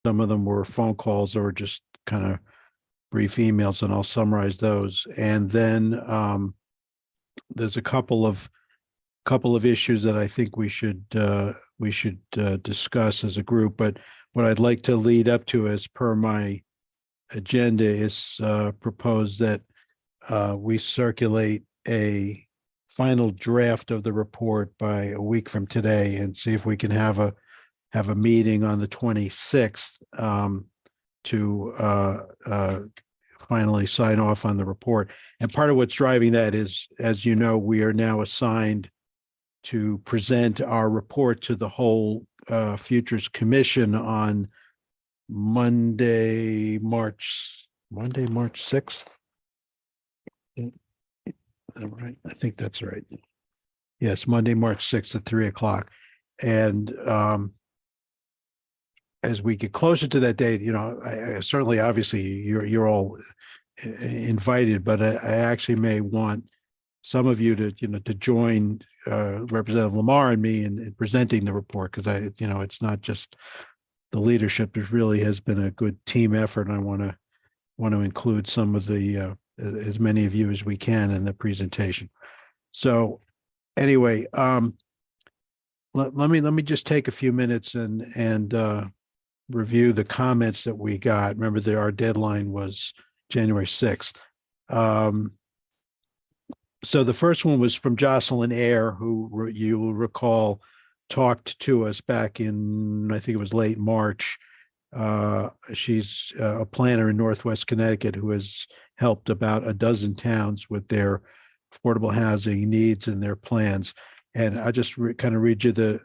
Some of them were phone calls or just kind of brief emails, and I'll summarize those. And then there's a couple of issues that I think we should discuss as a group. But what I'd like to lead up to, as per my agenda, is propose that we circulate a final draft of the report by a week from today, and see if we can have a meeting on the 26th to finally sign off on the report. And part of what's driving that is, as you know, we are now assigned to present our report to the whole Futures Commission on Monday, March 6th. Right, I think that's right. Yes, Monday, March 6th at 3:00. And as we get closer to that date, I certainly, obviously, you're all invited, but I actually may want some of you to join Representative Lamar and me in presenting the report, because it's not just the leadership. It really has been a good team effort, and I want to include some of the as many of you as we can in the presentation. So anyway, let me just take a few minutes and review the comments that we got. Remember, our deadline was January 6th. So the first one was from Jocelyn Eyre, who you will recall talked to us back in, I think it was late March. She's a planner in Northwest Connecticut who has helped about a dozen towns with their affordable housing needs and their plans. And I just kind of read you the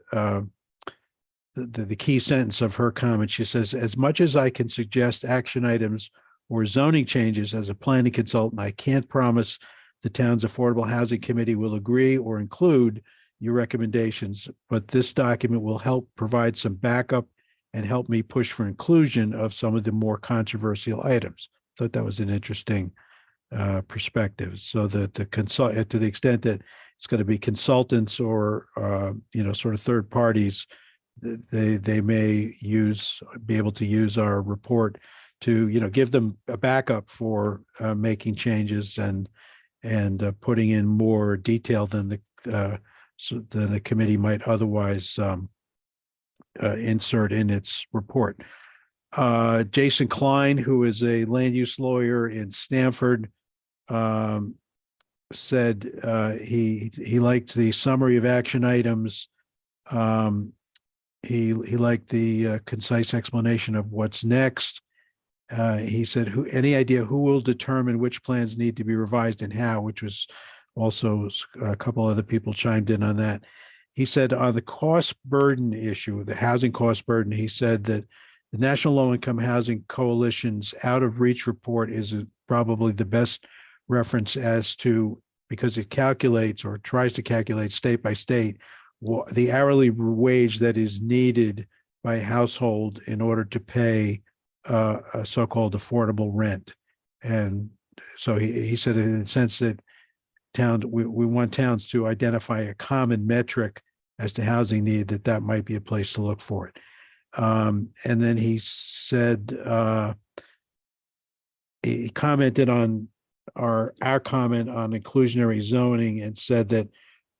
key sentence of her comment. She says, "As much as I can suggest action items or zoning changes as a planning consultant, I can't promise the town's Affordable Housing Committee will agree or include your recommendations, but this document will help provide some backup and help me push for inclusion of some of the more controversial items." I thought that was an interesting perspective. So that to the extent that it's going to be consultants or sort of third parties, they may be able to use our report to give them a backup for making changes and putting in more detail than the committee might otherwise insert in its report. Jason Klein, who is a land use lawyer in Stamford, said he liked the summary of action items. He liked the concise explanation of what's next. He said, any idea who will determine which plans need to be revised and how, which was also a couple other people chimed in on that. He said on the cost burden issue, the housing cost burden, he said that the National Low Income Housing Coalition's Out of Reach report is probably the best reference because it calculates or tries to calculate state by state the hourly wage that is needed by a household in order to pay a so-called affordable rent. And so he said, in the sense that we want towns to identify a common metric as to housing need, that might be a place to look for it. And then he said, he commented on our comment on inclusionary zoning and said that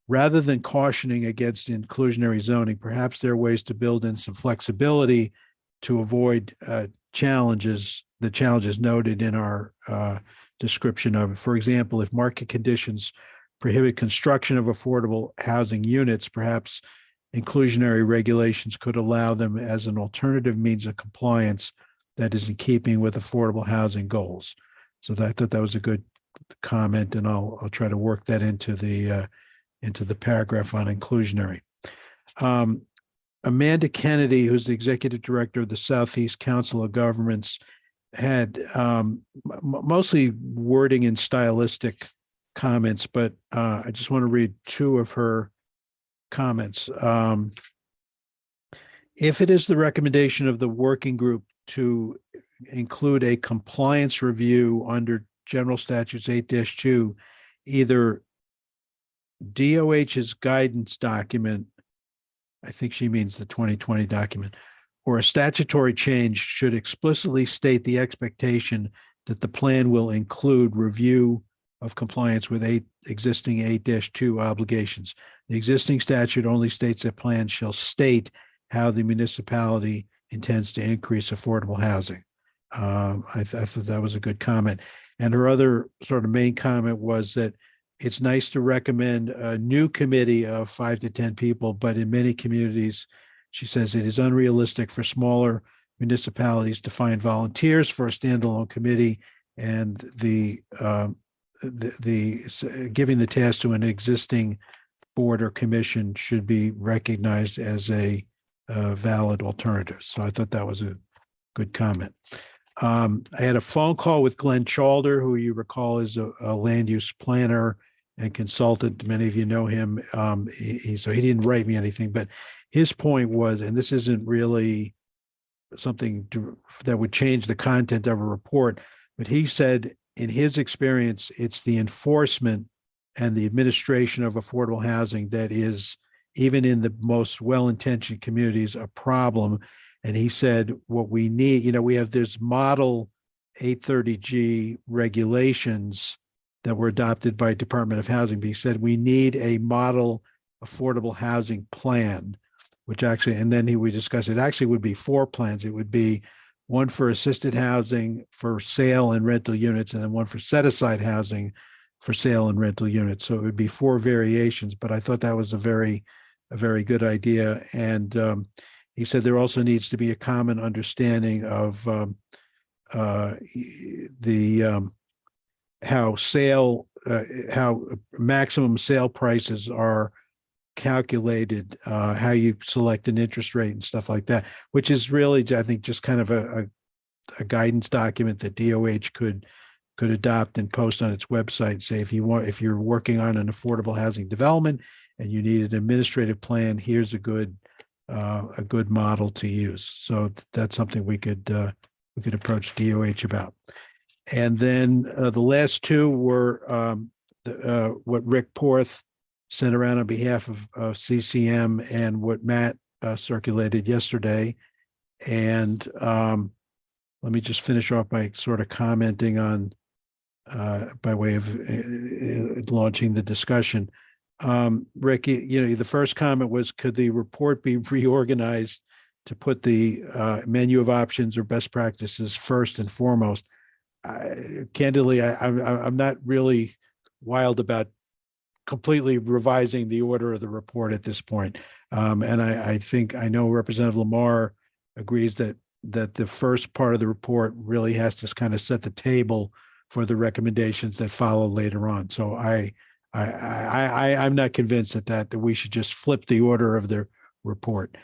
rather than cautioning against inclusionary zoning, perhaps there are ways to build in some flexibility to avoid the challenges noted in our description of it. For example, if market conditions prohibit construction of affordable housing units, perhaps inclusionary regulations could allow them as an alternative means of compliance that is in keeping with affordable housing goals. So I thought that was a good comment, and I'll try to work that into the paragraph on inclusionary. Amanda Kennedy, who's the executive director of the Southeast Council of Governments, had mostly wording and stylistic comments, but I just want to read two of her comments. If it is the recommendation of the working group to include a compliance review under General Statutes 8-2, either DOH's guidance document, I think she means the 2020 document, or a statutory change should explicitly state the expectation that the plan will include review of compliance with existing 8-2 obligations. The existing statute only states that plans shall state how the municipality intends to increase affordable housing. I thought that was a good comment. And her other sort of main comment was that it's nice to recommend a new committee of 5 to 10 people, but in many communities, she says it is unrealistic for smaller municipalities to find volunteers for a standalone committee, and the giving the task to an existing board or commission should be recognized as a valid alternative. So I thought that was a good comment. I had a phone call with Glenn Chalder, who you recall is a land use planner and consultant. Many of you know him. So he didn't write me anything, but his point was, and this isn't really something that would change the content of a report, but he said in his experience, it's the enforcement and the administration of affordable housing that is, even in the most well-intentioned communities, a problem. And he said, what we need, we have this model 830G regulations that were adopted by Department of Housing, but he said we need a model affordable housing plan, which actually, and then we discussed it actually would be 4 plans. It would be one for assisted housing for sale and rental units, and then one for set-aside housing for sale and rental units. So it would be 4 variations, but I thought that was a very good idea. And he said there also needs to be a common understanding of how maximum sale prices are calculated, how you select an interest rate and stuff like that, which is really, I think, just kind of a guidance document that DOH could adopt and post on its website. Say, if you're working on an affordable housing development and you need an administrative plan, here's a good model to use. So that's something we could approach DOH about. And then the last 2 were what Rick Porth sent around on behalf of CCM and what Matt circulated yesterday. And let me just finish off by sort of commenting on, by way of launching the discussion. Rick, the first comment was, could the report be reorganized to put the menu of options or best practices first and foremost? Candidly, I'm not really wild about completely revising the order of the report at this point. And I think I know Representative Lamar agrees that the first part of the report really has to kind of set the table for the recommendations that follow later on. So I'm not convinced that we should just flip the order of the report.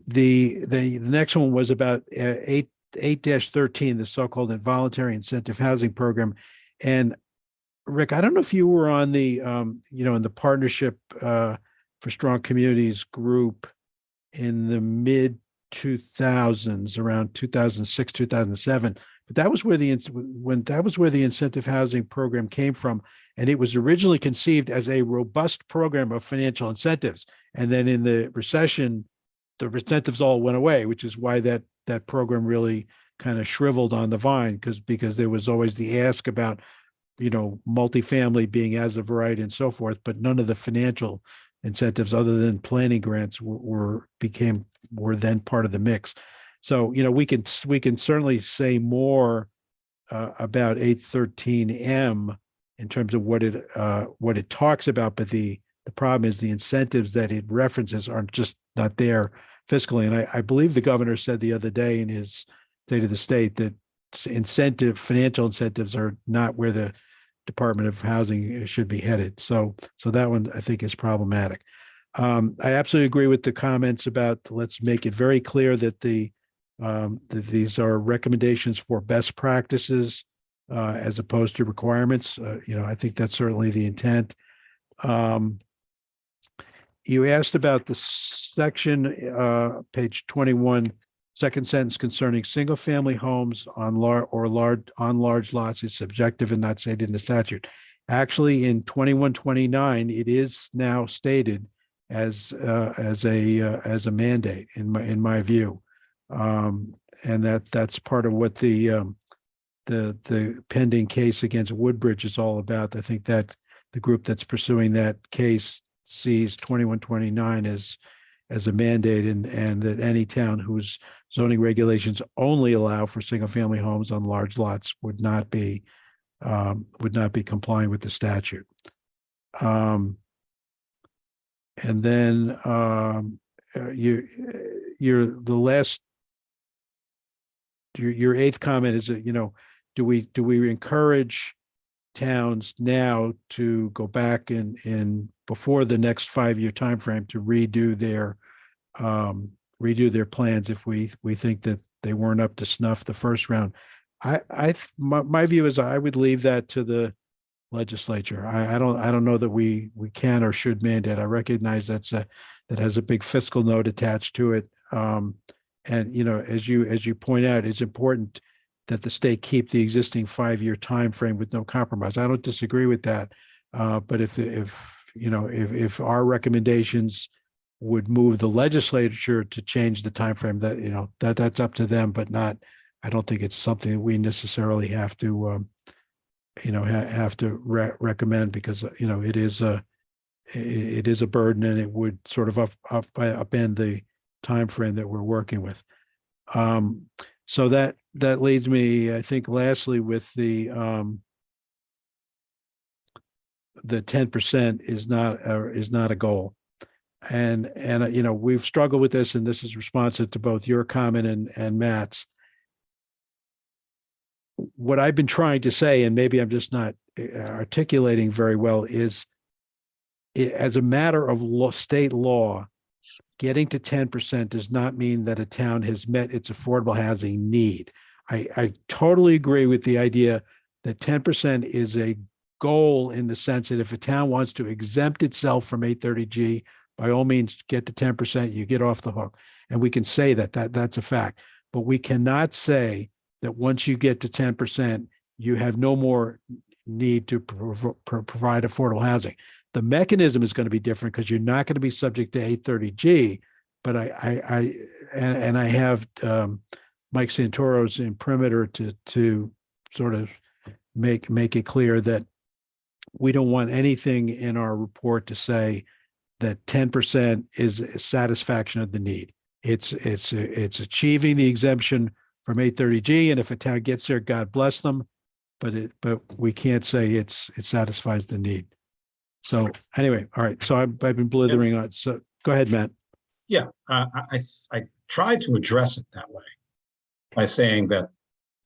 The next one was about 8-13, the so-called involuntary incentive housing program. And Rick, I don't know if you were on the in the Partnership for Strong Communities group in the mid 2000s, around 2006, 2007. But that was where the incentive housing program came from, and it was originally conceived as a robust program of financial incentives. And then in the recession, the incentives all went away, which is why that program really kind of shriveled on the vine, because there was always the ask about multifamily being as of right and so forth, but none of the financial incentives other than planning grants were then part of the mix. So, we can certainly say more about 813M in terms of what it talks about, but the problem is the incentives that it references aren't just not there fiscally. And I believe the governor said the other day in his State of the State that financial incentives are not where the Department of Housing should be headed. So that one I think is problematic. I absolutely agree with the comments about, let's make it very clear that that these are recommendations for best practices as opposed to requirements. I think that's certainly the intent. You asked about the section, page 21, second sentence concerning single-family homes on large lots is subjective and not stated in the statute. Actually, in 2129, it is now stated as a mandate in my view. And that's part of what the pending case against Woodbridge is all about. I think that the group that's pursuing that case sees 2129 as a mandate, and that any town whose zoning regulations only allow for single family homes on large lots would not be complying with the statute. And then your eighth comment is that, do we encourage towns now to go back in before the next 5-year time frame to redo their plans if we think that they weren't up to snuff the first round? My view is I would leave that to the legislature. I don't know that we can or should mandate. I recognize that has a big fiscal note attached to it. And as you point out, it's important that the state keep the existing 5-year time frame with no compromise. I don't disagree with that. But if our recommendations would move the legislature to change the time frame, that's up to them, but not. I don't think it's something that we necessarily have to recommend, because it is a burden, and it would sort of upend the time frame that we're working with. So that leads me, I think, lastly, with the 10% is not a goal, and we've struggled with this, and this is responsive to both your comment and Matt's. What I've been trying to say, and maybe I'm just not articulating very well, is as a matter of state law, getting to 10% does not mean that a town has met its affordable housing need. I totally agree with the idea that 10% is a goal, in the sense that if a town wants to exempt itself from 830G, by all means, get to 10%, you get off the hook. And we can say that's a fact. But we cannot say that once you get to 10%, you have no more need to provide affordable housing. The mechanism is going to be different, because you're not going to be subject to 830G. But I have Mike Santoro's imprimatur to sort of make it clear that we don't want anything in our report to say that 10% is a satisfaction of the need. It's achieving the exemption from 830G, and if a town gets there, God bless them. But we can't say it satisfies the need. So anyway, all right. So I've been blithering on. So go ahead, Matt. Yeah, I tried to address it that way by saying that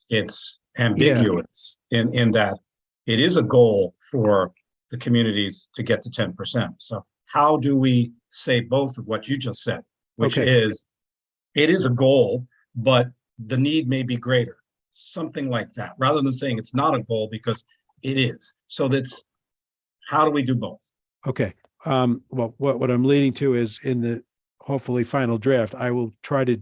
it's ambiguous in that it is a goal for the communities to get to 10%. So how do we say both of what you just said, which is it is a goal, but the need may be greater, something like that, rather than saying it's not a goal because it is. So that's, how do we do both? Okay. Well, what I'm leading to is, in the hopefully final draft, I will try to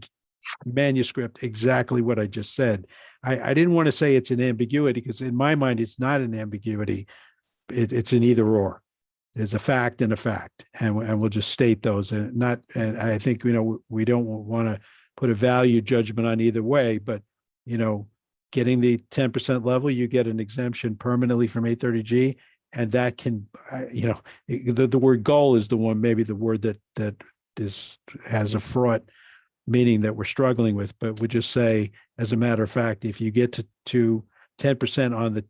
manuscript exactly what I just said. I didn't want to say it's an ambiguity, because in my mind, it's not an ambiguity. It's an either or. There's a fact and a fact, and we'll just state those. And I think, we don't want to put a value judgment on either way, but, getting the 10% level, you get an exemption permanently from 830G. And that can, the word goal is the one, maybe the word that has a fraught meaning that we're struggling with. But we just say, as a matter of fact, if you get to 10% on the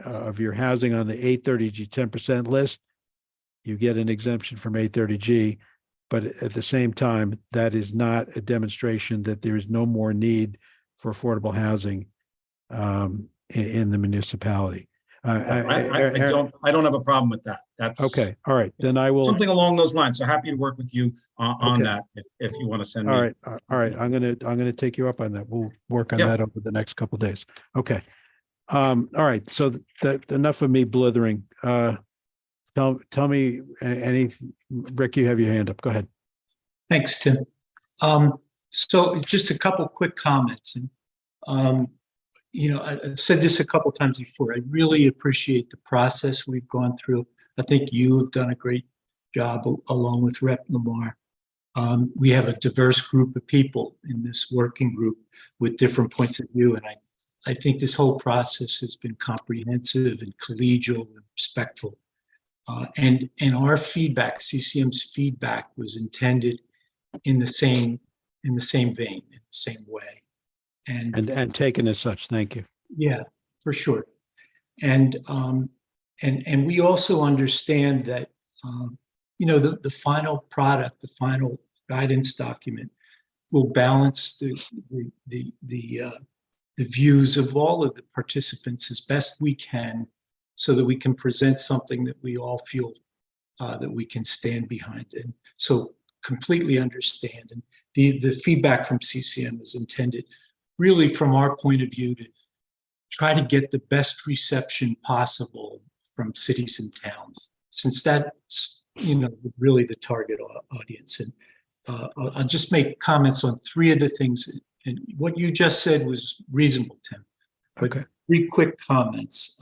of your housing on the 830G 10% list, you get an exemption from 830G. But at the same time, that is not a demonstration that there is no more need for affordable housing in the municipality. I don't have a problem with that. That's okay. All right. Then I will, something along those lines. So happy to work with you on that if you want to send me. All right. All right. I'm gonna take you up on that. We'll work on that over the next couple of days. Okay. All right. So enough of me blithering. Tell me anything. Rick, you have your hand up. Go ahead. Thanks, Tim. So just a couple quick comments. And I've said this a couple times before. I really appreciate the process we've gone through. I think you've done a great job along with Rep. Lamar. We have a diverse group of people in this working group with different points of view, and I think this whole process has been comprehensive and collegial and respectful. And our feedback, CCM's feedback, was intended in the same vein, in the same way. And taken as such. Thank you. Yeah, for sure. And we also understand that the final product, the final guidance document, will balance the views of all of the participants as best we can, so that we can present something that we all feel that we can stand behind. And so completely understand. And the feedback from CCM is intended really from our point of view to try to get the best reception possible from cities and towns, since that's, really the target audience. And I'll just make comments on three of the things. And what you just said was reasonable, Tim. But Okay. 3 quick comments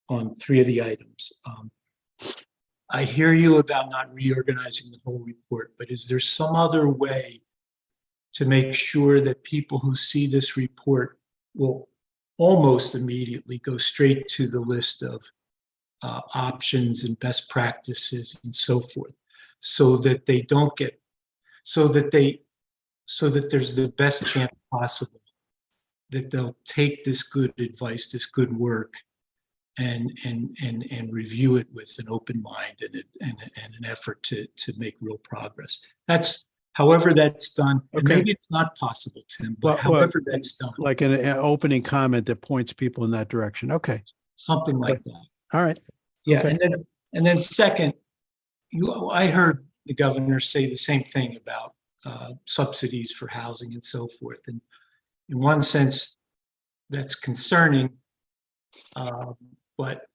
on 3 of the items. I hear you about not reorganizing the whole report, but is there some other way to make sure that people who see this report will almost immediately go straight to the list of options and best practices and so forth, so that they don't get, so that there's the best chance possible that they'll take this good advice, this good work, and review it with an open mind and an effort to make real progress. That's however that's done. And Okay. maybe it's not possible, Tim, but Well, however that's done, like an opening comment that points people in that direction. Okay. something like that. All right. Yeah, Okay. and then second, I heard the governor say the same thing about subsidies for housing and so forth. And in one sense, that's concerning, but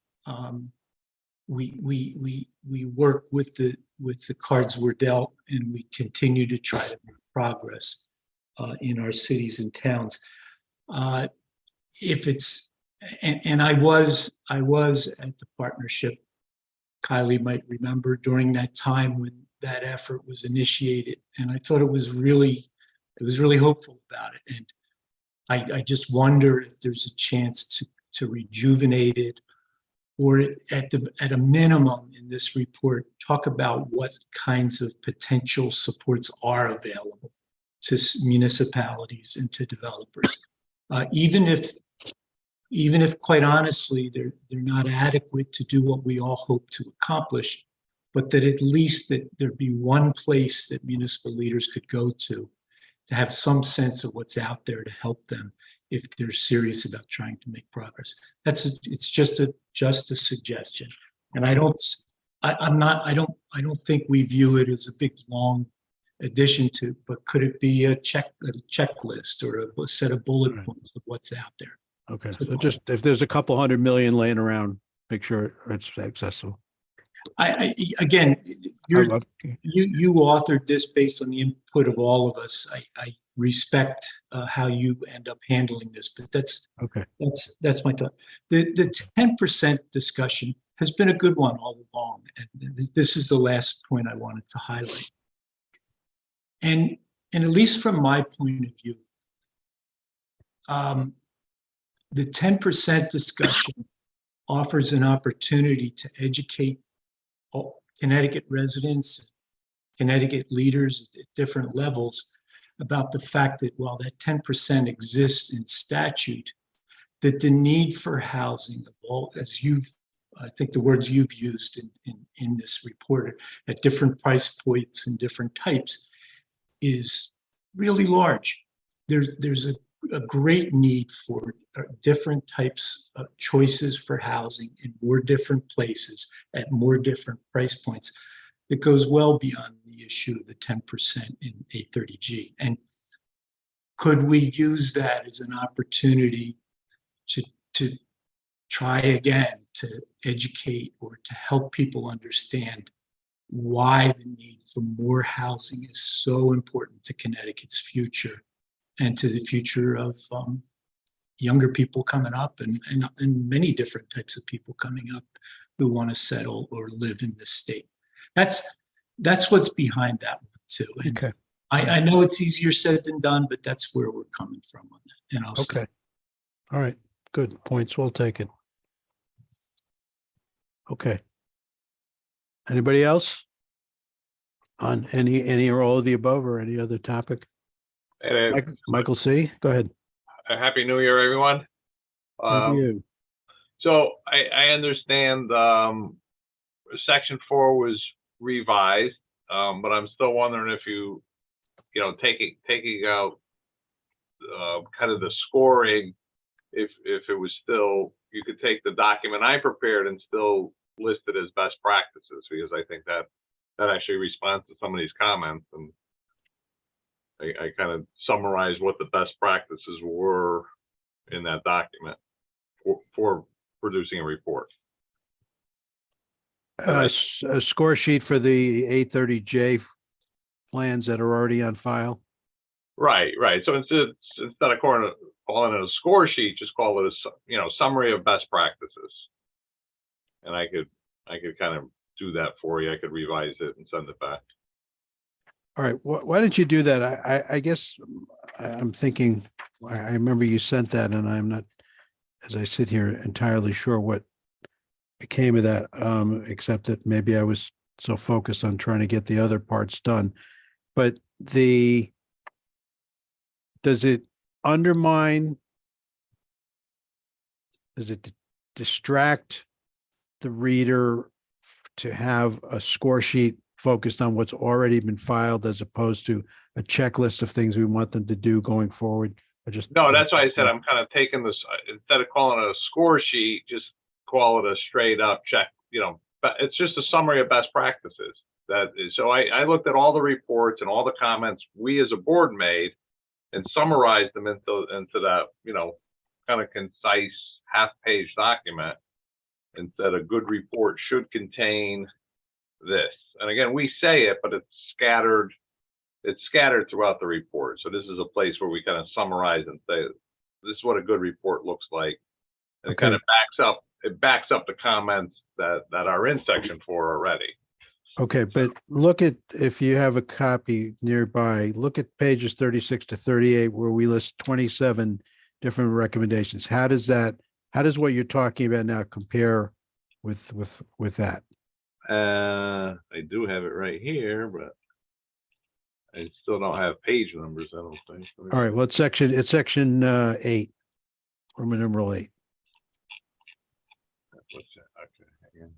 we work with the cards we're dealt, and we continue to try to make progress in our cities and towns. If it's and I was at the partnership. Kylie might remember during that time when that effort was initiated, and I thought it was really hopeful about it. And I just wonder if there's a chance to rejuvenate it, or at a minimum in this report, talk about what kinds of potential supports are available to municipalities and to developers, even if quite honestly they're not adequate to do what we all hope to accomplish, but that at least that there be one place that municipal leaders could go to have some sense of what's out there to help them if they're serious about trying to make progress. It's just a suggestion, and I don't think we view it as a big long addition to, but could it be a checklist or a set of bullet points of what's out there? Okay. So just if there's a couple $100 million laying around, make sure it's accessible. Again, you authored this based on the input of all of us. I respect how you end up handling this, but that's my thought. The 10% discussion has been a good one all along, and this is the last point I wanted to highlight. And at least from my point of view, the 10% discussion offers an opportunity to educate Connecticut residents, Connecticut leaders at different levels about the fact that while that 10% exists in statute, that the need for housing, I think the words you've used in this report at different price points and different types, is really large. There's a great need for different types of choices for housing in more different places at more different price points that goes well beyond the issue of the 10% in 830G. And could we use that as an opportunity to try again to educate or to help people understand why the need for more housing is so important to Connecticut's future and to the future of younger people coming up and many different types of people coming up who want to settle or live in this state. That's what's behind that one too. And Okay. I know it's easier said than done, but that's where we're coming from on that. And I'll Okay. All right. Good. Points well taken. Okay. Anybody else? On any or all of the above or any other topic? Michael C., go ahead. Happy New Year, everyone. Thank you. So I understand Section 4 was revised, but I'm still wondering if you know, taking out kind of the scoring, if it was still, you could take the document I prepared and still list it as best practices, because I think that actually responds to some of these comments, and I kind of summarized what the best practices were in that document for producing a report. A score sheet for the 830J plans that are already on file. Right. So instead of calling it a score sheet, just call it a summary of best practices. And I could kind of do that for you. I could revise it and send it back. All right. Why don't you do that? I guess I'm thinking, I remember you sent that, and I'm not, as I sit here, entirely sure what became of that, except that maybe I was so focused on trying to get the other parts done. But does it undermine, does it distract the reader to have a score sheet focused on what's already been filed as opposed to a checklist of things we want them to do going forward? No, that's why I said I'm kind of taking this, instead of calling it a score sheet, just call it a straight up check, but it's just a summary of best practices. So I looked at all the reports and all the comments we as a board made and summarized them into that, kind of concise half-page document, and said a good report should contain this. And again, we say it, but it's scattered throughout the report. So this is a place where we kind of summarize and say, this is what a good report looks like. And Okay. it kind of backs up the comments that are in Section 4 already. Okay, but look at, if you have a copy nearby, look at pages 36 to 38, where we list 27 different recommendations. How does what you're talking about now compare with that? I do have it right here, but I still don't have page numbers, I don't think. All right, well, it's section 8, Roman numeral 8. What's that? Okay, hang on.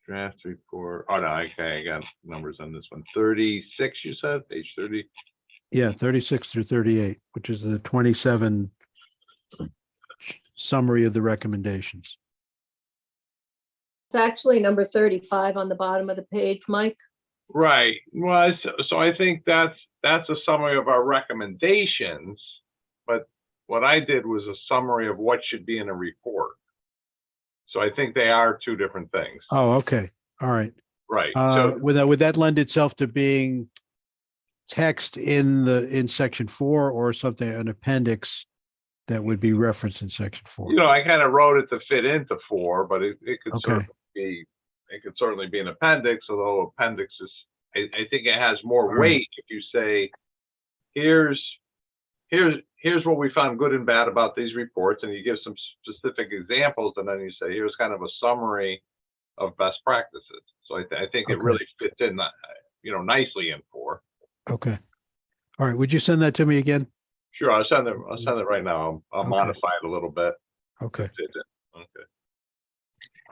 Draft report. Oh, no, okay, I got numbers on this one. 36, you said? Page 30? Yeah, 36 through 38, which is the 27 summary of the recommendations. It's actually number 35 on the bottom of the page, Mike. Right. Well, so I think that's a summary of our recommendations, but what I did was a summary of what should be in a report. So I think they are two different things. Oh, okay. All right. Right. So would that lend itself to being text in section 4 or something, an appendix that would be referenced in section 4? I kind of wrote it to fit into 4, but it could Okay. certainly be an appendix, although appendix is, I think it has more weight if you say, here's what we found good and bad about these reports, and you give some specific examples, and then you say, here's kind of a summary of best practices. So I think it really fits in, nicely in 4. Okay. All right. Would you send that to me again? Sure, I'll send it right now. I'll modify it a little bit. Okay. Okay.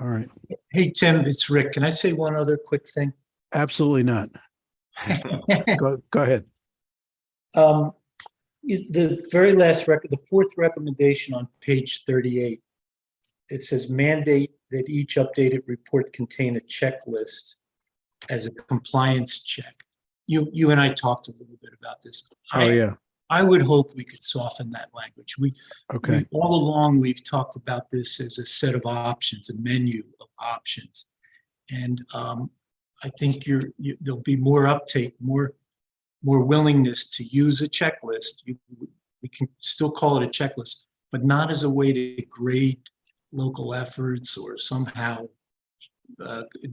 All right. Hey, Tim, it's Rick. Can I say one other quick thing? Absolutely not. Go ahead. The very last the fourth recommendation on page 38, it says mandate that each updated report contain a checklist as a compliance check. You and I talked a little bit about this. Oh, yeah. I would hope we could soften that language. Okay. All along, we've talked about this as a set of options, a menu of options. And I think there'll be more uptake, more willingness to use a checklist. We can still call it a checklist, but not as a way to grade local efforts or somehow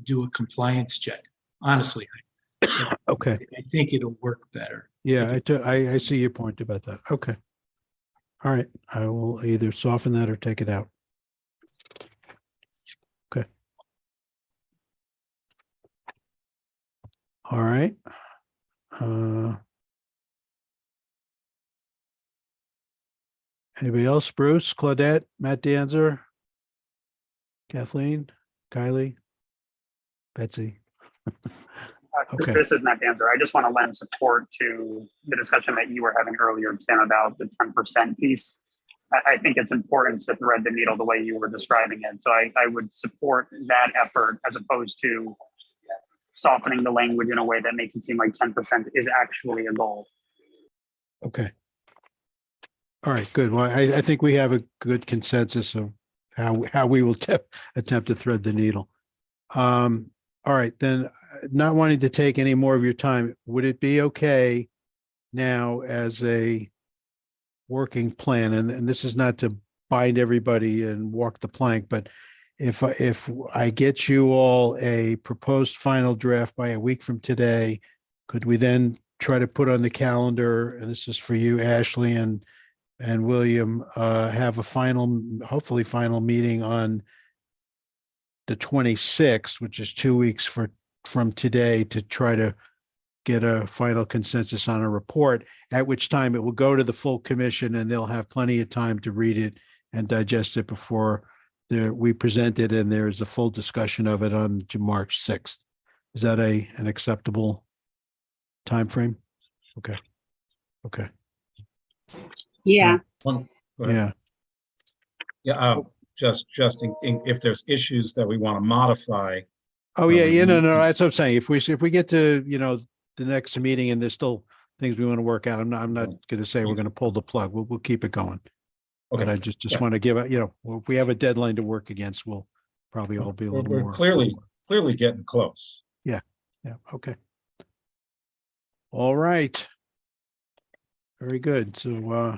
do a compliance check. Honestly, Okay. I think it'll work better. Yeah, I see your point about that. Okay. All right. I will either soften that or take it out. Okay. All right. Anybody else? Bruce, Claudette, Matt Danzer, Kathleen, Kylie, Betsy. Okay. This is Matt Danzer. I just want to lend support to the discussion that you were having earlier, Tim, about the 10% piece. I think it's important to thread the needle the way you were describing it. So I would support that effort as opposed to softening the language in a way that makes it seem like 10% is actually a goal. Okay. All right, good. Well, I think we have a good consensus of how we will attempt to thread the needle. All right, then, not wanting to take any more of your time, would it be okay now as a working plan, and this is not to bind everybody and walk the plank, but if I get you all a proposed final draft by a week from today, could we then try to put on the calendar, and this is for you, Ashley and William, have a hopefully final meeting on the 26th, which is 2 weeks from today, to try to get a final consensus on a report, at which time it will go to the full commission and they'll have plenty of time to read it and digest it before we present it, and there's a full discussion of it on March 6th. Is that an acceptable timeframe? Okay. Okay. Yeah, Go ahead. Yeah. Just if there's issues that we want to modify. Oh, yeah, no, that's what I'm saying. If we get to, the next meeting and there's still things we want to work out, I'm not going to say we're going to pull the plug. We'll keep it going. Okay. But I just Yeah. want to give it, if we have a deadline to work against, we'll probably all be a little We're more. clearly getting close. Yeah. Okay. All right. Very good. So,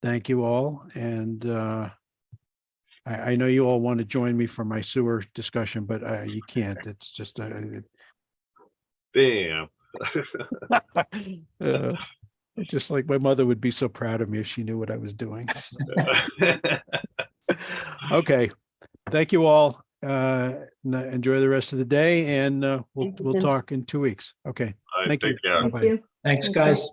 thank you all. And, I know you all want to join me for my sewer discussion, but you can't. It's just Damn. it's just like my mother would be so proud of me if she knew what I was doing. Okay. Thank you all. Enjoy the rest of the day, and Thank you, we'll Tim. talk in 2 weeks. Okay. All right, Thank you. take care. Bye-bye. Thank you. Thanks, Thank you. guys.